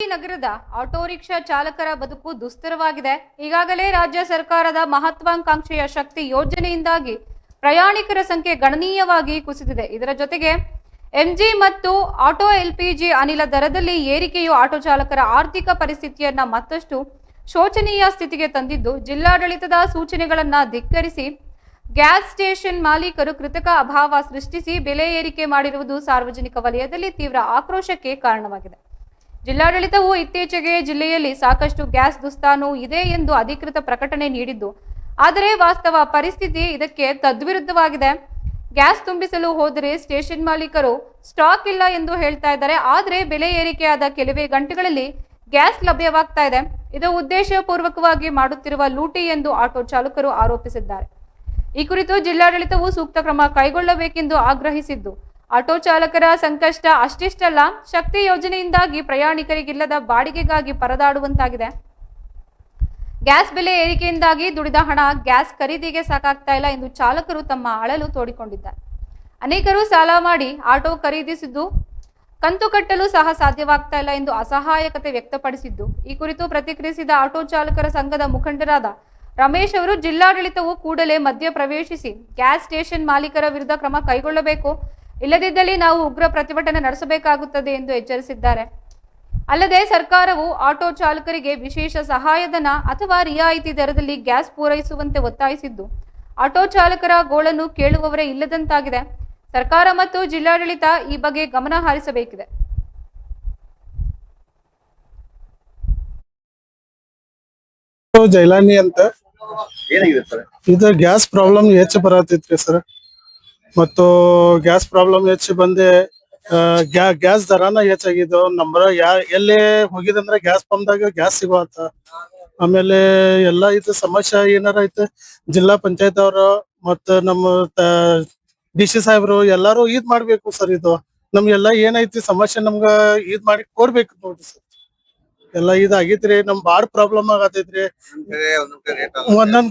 ನಗರದ auto rickshaw ಚಾಲಕರ ಬದುಕು ದುಸ್ತರವಾಗಿದೆ. ಈಗಾಗಲೇ ರಾಜ್ಯ ಸರ್ಕಾರದ ಮಹತ್ವಾಕಾಂಕ್ಷೆಯ ಶಕ್ತಿ ಯೋಜನೆಯಿಂದಾಗಿ ಪ್ರಯಾಣಿಕರ ಸಂಖ್ಯೆ ಗಣನೀಯವಾಗಿ ಕುಸಿದಿದೆ. ಇದರ ಜೊತೆಗೆ ಎಂಜಿ ಮತ್ತು ಆಟೋ ಎಲ್ಪಿಜಿ ಅನಿಲ ದರದಲ್ಲಿ ಏರಿಕೆಯು ಆಟೋ ಚಾಲಕರ ಆರ್ಥಿಕ ಪರಿಸ್ಥಿತಿಯನ್ನ ಮತ್ತಷ್ಟು ಶೋಚನೀಯ ಸ್ಥಿತಿಗೆ ತಂದಿದ್ದು, ಜಿಲ್ಲಾಡಳಿತದ ಸೂಚನೆಗಳನ್ನು ಧಿಕ್ಕರಿಸಿ ಗ್ಯಾಸ್ ಸ್ಟೇಷನ್ ಮಾಲೀಕರು ಕೃತಕ ಅಭಾವ ಸೃಷ್ಟಿಸಿ ಬೆಲೆ ಏರಿಕೆ ಮಾಡಿರುವುದು ಸಾರ್ವಜನಿಕ ವಲಯದಲ್ಲಿ ತೀವ್ರ ಆಕ್ರೋಶಕ್ಕೆ ಕಾರಣವಾಗಿದೆ. ಜಿಲ್ಲಾಡಳಿತವು ಇತ್ತೀಚೆಗೆ ಜಿಲ್ಲೆಯಲ್ಲಿ ಸಾಕಷ್ಟು ಗ್ಯಾಸ್ ದುಸ್ತಾನು ಇದೆ ಎಂದು ಅಧಿಕೃತ ಪ್ರಕಟಣೆ ನೀಡಿದ್ದು, ಆದರೆ ವಾಸ್ತವ ಪರಿಸ್ಥಿತಿ ಇದಕ್ಕೆ ತದ್ವಿರುದ್ಧವಾಗಿದೆ. ಗ್ಯಾಸ್ ತುಂಬಿಸಲು ಹೋದರೆ ಸ್ಟೇಷನ್ ಮಾಲೀಕರು ಸ್ಟಾಕ್ ಇಲ್ಲ ಎಂದು ಹೇಳ್ತಾ ಇದ್ದಾರೆ. ಆದರೆ ಬೆಲೆ ಏರಿಕೆಯಾದ ಕೆಲವೇ ಗಂಟೆಗಳಲ್ಲಿ ಗ್ಯಾಸ್ ಲಭ್ಯವಾಗ್ತಾ ಇದೆ. ಇದು ಉದ್ದೇಶಪೂರ್ವಕವಾಗಿ ಮಾಡುತ್ತಿರುವ ಲೂಟಿ ಎಂದು ಆಟೋ ಚಾಲಕರು ಆರೋಪಿಸಿದ್ದಾರೆ. ಈ ಕುರಿತು ಜಿಲ್ಲಾಡಳಿತವು ಸೂಕ್ತ ಕ್ರಮ ಕೈಗೊಳ್ಳಬೇಕೆಂದು ಆಗ್ರಹಿಸಿದ್ದು, ಆಟೋ ಚಾಲಕರ ಸಂಕಷ್ಟ ಅಷ್ಟಿಷ್ಟಲ್ಲ, ಶಕ್ತಿ ಯೋಜನೆಯಿಂದಾಗಿ ಪ್ರಯಾಣಿಕರಿಗಿಲ್ಲದ ಬಾಡಿಗೆಗಾಗಿ ಪರದಾಡುವಂತಾಗಿದೆ. ಗ್ಯಾಸ್ ಬೆಲೆ ಏರಿಕೆಯಿಂದಾಗಿ ದುಡಿದ ಹಣ ಗ್ಯಾಸ್ ಖರೀದಿಗೆ ಸಾಕಾಗ್ತಾ ಇಲ್ಲ ಎಂದು ಚಾಲಕರು ತಮ್ಮ ಅಳಲು ತೋಡಿಕೊಂಡಿದ್ದಾರೆ. ಅನೇಕರು ಸಾಲ ಮಾಡಿ ಆಟೋ ಖರೀದಿಸಿದ್ದು ಕಂತು ಕಟ್ಟಲು ಸಹ ಸಾಧ್ಯವಾಗ್ತಾ ಇಲ್ಲ ಎಂದು ಅಸಹಾಯಕತೆ ವ್ಯಕ್ತಪಡಿಸಿದ್ದು, ಈ ಕುರಿತು ಪ್ರತಿಕ್ರಿಯಿಸಿದ ಆಟೋ ಚಾಲಕರ ಸಂಘದ ಮುಖಂಡರಾದ ರಮೇಶ್ ಅವರು ಜಿಲ್ಲಾಡಳಿತವು ಕೂಡಲೇ ಮಧ್ಯ ಪ್ರವೇಶಿಸಿ ಗ್ಯಾಸ್ ಸ್ಟೇಷನ್ ಮಾಲೀಕರ ವಿರುದ್ಧ ಕ್ರಮ ಕೈಗೊಳ್ಳಬೇಕು, ಇಲ್ಲದಿದ್ದಲ್ಲಿ ನಾವು ಉಗ್ರ ಪ್ರತಿಭಟನೆ ನಡೆಸಬೇಕಾಗುತ್ತದೆ ಎಂದು ಎಚ್ಚರಿಸಿದ್ದಾರೆ. ಅಲ್ಲದೆ ಸರ್ಕಾರವು ಆಟೋ ಚಾಲಕರಿಗೆ ವಿಶೇಷ ಸಹಾಯಧನ ಅಥವಾ ರಿಯಾಯಿತಿ ದರದಲ್ಲಿ ಗ್ಯಾಸ್ ಪೂರೈಸುವಂತೆ ಒತ್ತಾಯಿಸಿದ್ದು, ಆಟೋ ಚಾಲಕರ ಗೋಳನ್ನು ಕೇಳುವವರೇ ಇಲ್ಲದಂತಾಗಿದೆ. ಸರ್ಕಾರ ಮತ್ತು ಜಿಲ್ಲಾಡಳಿತ ಈ ಬಗ್ಗೆ ಗಮನ ಹರಿಸಬೇಕಿದೆ. ಜೈಲಾನಿ ಅಂತ ಇದು ಗ್ಯಾಸ್ ಪ್ರಾಬ್ಲಮ್ ಹೆಚ್ಚು ಬರತೈತ್ರಿ ಸರ್. ಮತ್ತು ಗ್ಯಾಸ್ ಪ್ರಾಬ್ಲಮ್ ಹೆಚ್ಚು ಬಂದೆ ಗ್ಯಾಸ್ ದರಾನ ಹೆಚ್ಚಾಗಿದ್ದು. ನಂಬರ್ ಎಲ್ಲೇ ಹೋಗಿದಂದ್ರೆ ಗ್ಯಾಸ್ ಪಂಪ್ದಾಗ ಗ್ಯಾಸ್ ಸಿಗುವಂತ. ಆಮೇಲೆ ಎಲ್ಲಾ ಇದು ಸಮಸ್ಯೆ ಏನಾರ ಐತೆ ಜಿಲ್ಲಾ ಪಂಚಾಯತ್ ಅವರು ಮತ್ತ ನಮ್ಮ DC ಸಾಹೇಬ್ರು ಎಲ್ಲಾರು ಇದ್ ಮಾಡ್ಬೇಕು ಸರ್. ಇದು ನಮ್ಗೆಲ್ಲಾ ಏನೈತಿ ಸಮಸ್ಯೆ ನಮ್ಗ ಇದ್ ಮಾಡಿ ಕೊಡ್ಬೇಕು ನೋಡ್ರಿ ಸರ್. ಎಲ್ಲಾ ಇದಾಗೈತ್ರಿ, ನಮ್ ಬಾಳ್ ಪ್ರಾಬ್ಲಮ್ ಆಗತೈತ್ರಿ. ಒಂದೊಂದ್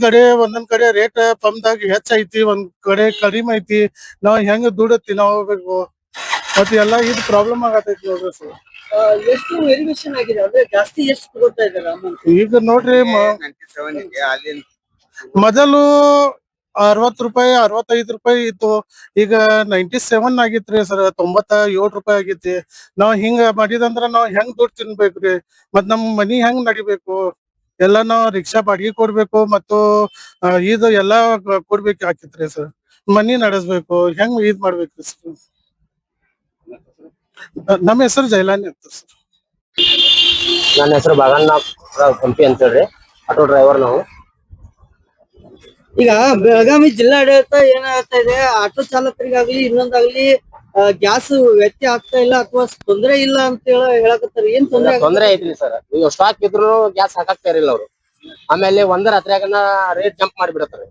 ಕಡೆ ರೇಟ್ ಪಂಪ್ದಾಗ ಹೆಚ್ಚೈತಿ, ಒಂದ್ ಕಡೆ ಕಡಿಮೆ ಐತಿ. ನಾವ್ ಹೆಂಗ್ ದುಡತ್ತಿ ನಾವ್ ಹೋಗ್ಬೇಕು. ಮತ್ತೆ ಎಲ್ಲಾ ಇದ್ ಪ್ರಾಬ್ಲಮ್ ಆಗತೈತಿ ನೋಡ್ರಿ ಸರ್. ಎಷ್ಟು ವೇರಿಯೇಷನ್ ಆಗಿದೆ ಅಂದ್ರೆ ಜಾಸ್ತಿ ಎಷ್ಟು ತಗೋತಾ ಇದಾರೆ ಅಮೌಂಟ್? ಈಗ ನೋಡ್ರಿ ಮೊದಲು 60 ರೂಪಾಯಿ 65 ರೂಪಾಯಿ ಇತ್ತು. ಈಗ 97 ಆಗಿತ್ರಿ ಸರ್. 97 ರೂಪಾಯಿ ಆಗೈತಿ. ನಾವ್ ಹಿಂಗ ಮಾಡಿದಂದ್ರ ನಾವ್ ಹೆಂಗ್ ದುಡ್ಡು ತಿನ್ಬೇಕ್ರಿ? ಮತ್ ನಮ್ ಮನಿ ಹೆಂಗ್ ನಡಿಬೇಕು? ಎಲ್ಲಾ ನಾವ್ ರಿಕ್ಷಾ ಬಾಡಿಗೆ ಕೊಡ್ಬೇಕು ಮತ್ತು ಇದು ಎಲ್ಲಾ ಕೊಡ್ಬೇಕು ಆಕಿತ್ರಿ ಸರ್. ಮನಿ ನಡೆಸ್ಬೇಕು, ಹೆಂಗ್ ಇದ್ ಮಾಡ್ಬೇಕ್ರಿ ಸರ್? ನಮ್ಮ ಹೆಸರು ಜೈಲಾನಿ ಅಂತ ಸರ್. ನನ್ನ ಹೆಸರು ಬಾಗಣ್ಣಪ್ಪ ಕಂಪಿ ಅಂತ ಹೇಳ್ರಿ, ಆಟೋ ಡ್ರೈವರ್ ನಾವು. ಈಗ ಬೆಳಗಾವಿ ಜಿಲ್ಲಾಡಳಿತ ಏನ್ ಹೇಳ್ತಾ ಇದೆ, ಆಟೋ ಚಾಲಕರಿಗಾಗ್ಲಿ ಇನ್ನೊಂದಾಗ್ಲಿ ಗ್ಯಾಸ್ ವ್ಯತ್ಯಯ ಆಗ್ತಾ ಇಲ್ಲ ಅಥವಾ ತೊಂದರೆ ಇಲ್ಲ ಅಂತ ಹೇಳಕತ್ತಾರೆ. ಏನ್ ತೊಂದರೆ ಐತ್ರಿ ಸರ್. ನೀವು ಸ್ಟಾಕ್ ಇದ್ರು ಗ್ಯಾಸ್ ಹಾಕಾಕ್ತಾ ಇರಲಿಲ್ಲ ಅವ್ರು. ಆಮೇಲೆ ಒಂದ್ ರಾತ್ರಿಯಾಗನ ರೇಟ್ ಜಂಪ್ ಮಾಡಿಬಿಡತ್ತಾರೆ.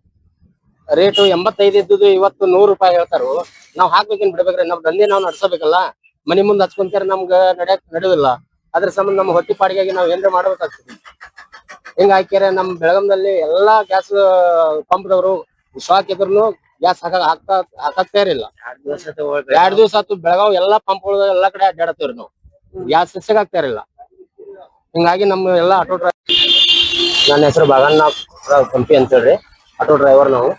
ರೇಟ್ 85 ಇದ್ದುದು ಇವತ್ತು 100 ರೂಪಾಯಿ ಹೇಳ್ತಾರು. ನಾವ್ ಹಾಕ್ಬೇಕೇನ್ ಬಿಡ್ಬೇಕ್ರಿ? ನಮ್ ದಂಧೆ ನಾವ್ ನಡ್ಸಬೇಕಲ್ಲ. ಮನಿ ಮುಂದ್ ಹಚ್ಕೊಂತಾರ ನಮ್ಗ ನಡೆಯೋದಿಲ್ಲ. ಅದ್ರ ಸಂಬಂಧ ನಮ್ಮ ಹೊಟ್ಟಿ ಪಾಡಿಗಾಗಿ ನಾವ್ ಏನ್ರ ಮಾಡ್ಬೇಕಾಗ್ತದೆ. ಹಿಂಗ ಹಾಕ್ಯಾರ ನಮ್ ಬೆಳಗಾಂದಲ್ಲಿ ಎಲ್ಲಾ ಗ್ಯಾಸ್ ಪಂಪ್ದವ್ರು ಸ್ಟಾಕ್ ಇದ್ರು ಗ್ಯಾಸ್ ಹಾಕಾಕ್ತಾ ಇರಲಿಲ್ಲ. 2 ದಿವಸ ಆತು ಬೆಳಗಾವ್ ಎಲ್ಲಾ ಪಂಪ್ಗಳು ಎಲ್ಲಾ ಕಡೆ ಅಡ್ಡಾಡತ್ತೇವ್ರಿ ನಾವು. ಗ್ಯಾಸ್ ಸಿಗಾಕ್ತಾ ಇರಲಿಲ್ಲ. ಹಿಂಗಾಗಿ ನಮ್ಮ ಎಲ್ಲಾ ಆಟೋ ಡ್ರೈವರ್. ನನ್ನ ಹೆಸರು ಬಾಗಣ್ಣಪ್ಪ ಕಂಪಿ ಅಂತ ಹೇಳ್ರಿ, ಆಟೋ ಡ್ರೈವರ್ ನಾವು.